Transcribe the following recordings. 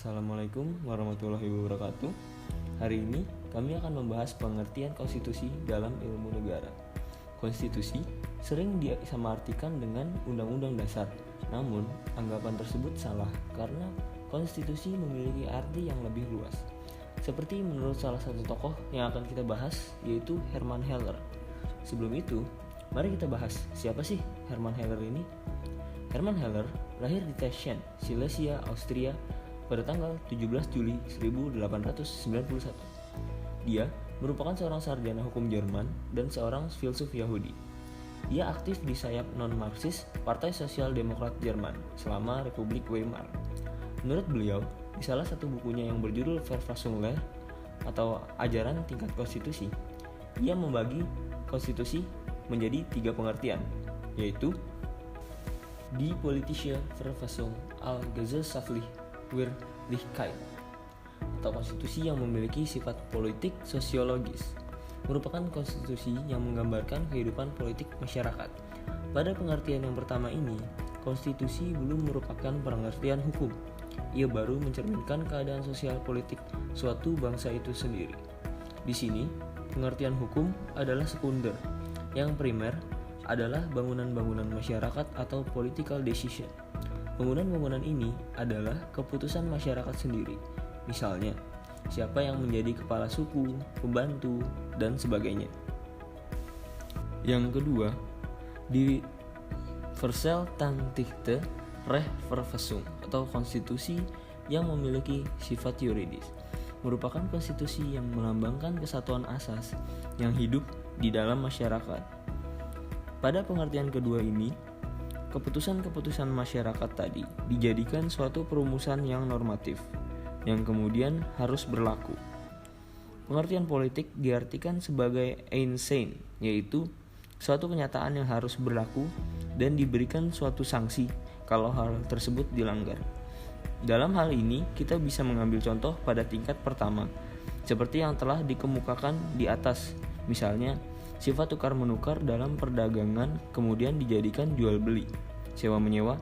Assalamualaikum warahmatullahi wabarakatuh. Hari ini kami akan membahas pengertian konstitusi dalam ilmu negara. Konstitusi sering disamaartikan dengan undang-undang dasar. Namun, anggapan tersebut salah karena konstitusi memiliki arti yang lebih luas. Seperti menurut salah satu tokoh yang akan kita bahas, yaitu Hermann Heller. Sebelum itu, mari kita bahas siapa sih Hermann Heller ini? Hermann Heller lahir di Teschen, Silesia, Austria pada tanggal 17 Juli 1891. Dia merupakan seorang sarjana hukum Jerman dan seorang filsuf Yahudi. Ia aktif di sayap non-Marxis Partai Sosial Demokrat Jerman selama Republik Weimar. Menurut beliau, di salah satu bukunya yang berjudul Verfassungslehre atau Ajaran Tingkat Konstitusi, ia membagi konstitusi menjadi 3 pengertian, yaitu Die politische Verfassung allgesellschaftliche Wirklichkeit atau konstitusi yang memiliki sifat politik sosiologis, merupakan konstitusi yang menggambarkan kehidupan politik masyarakat. Pada pengertian yang pertama ini, konstitusi belum merupakan pengertian hukum. Ia baru mencerminkan keadaan sosial politik suatu bangsa itu sendiri. Di sini, pengertian hukum adalah sekunder. Yang primer adalah bangunan-bangunan masyarakat atau political decision. Bangunan-bangunan ini adalah keputusan masyarakat sendiri. Misalnya, siapa yang menjadi kepala suku, pembantu, dan sebagainya. Yang kedua, di Vergeltungsdichte Rechtsverfassung atau konstitusi yang memiliki sifat yuridis, merupakan konstitusi yang melambangkan kesatuan asas yang hidup di dalam masyarakat. Pada pengertian kedua ini, keputusan-keputusan masyarakat tadi dijadikan suatu perumusan yang normatif, yang kemudian harus berlaku. Pengertian politik diartikan sebagai ein sein, yaitu suatu kenyataan yang harus berlaku dan diberikan suatu sanksi kalau hal tersebut dilanggar. Dalam hal ini, kita bisa mengambil contoh pada tingkat pertama, seperti yang telah dikemukakan di atas. Misalnya, sifat tukar-menukar dalam perdagangan kemudian dijadikan jual-beli, sewa-menyewa.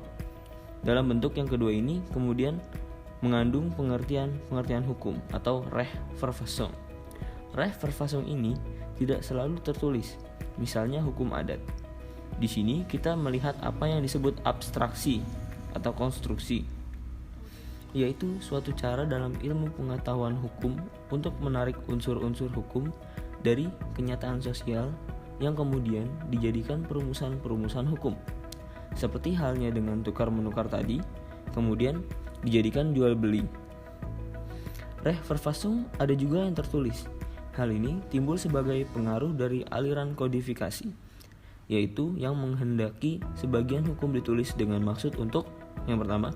Dalam bentuk yang kedua ini kemudian mengandung pengertian hukum atau Rechtsverfassung. Rechtsverfassung ini tidak selalu tertulis, misalnya hukum adat. Di sini kita melihat apa yang disebut abstraksi atau konstruksi, yaitu suatu cara dalam ilmu pengetahuan hukum untuk menarik unsur-unsur hukum dari kenyataan sosial yang kemudian dijadikan perumusan-perumusan hukum. Seperti halnya dengan tukar-menukar tadi, kemudian dijadikan jual beli. Rechtsverfassung ada juga yang tertulis. Hal ini timbul sebagai pengaruh dari aliran kodifikasi, yaitu yang menghendaki sebagian hukum ditulis dengan maksud untuk, yang pertama,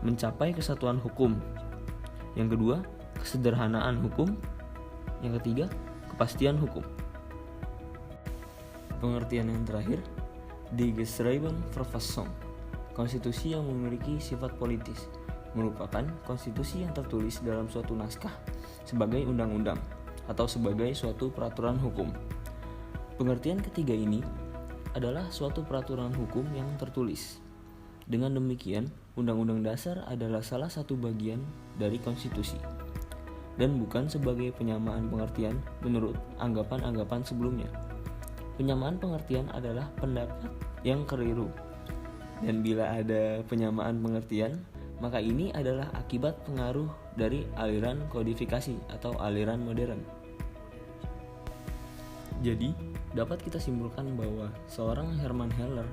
mencapai kesatuan hukum, yang kedua, kesederhanaan hukum, yang ketiga, kepastian hukum. Pengertian yang terakhir, Die Geschriebene Verfassung, konstitusi yang memiliki sifat politis, merupakan konstitusi yang tertulis dalam suatu naskah sebagai undang-undang atau sebagai suatu peraturan hukum. Pengertian ketiga ini adalah suatu peraturan hukum yang tertulis. Dengan demikian, Undang-Undang Dasar adalah salah satu bagian dari konstitusi dan bukan sebagai penyamaan pengertian menurut anggapan-anggapan sebelumnya. Penyamaan pengertian adalah pendapat yang keliru, dan bila ada penyamaan pengertian, maka ini adalah akibat pengaruh dari aliran kodifikasi atau aliran modern. Jadi, dapat kita simpulkan bahwa seorang Hermann Heller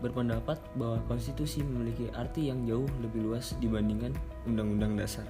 berpendapat bahwa konstitusi memiliki arti yang jauh lebih luas dibandingkan Undang-Undang Dasar.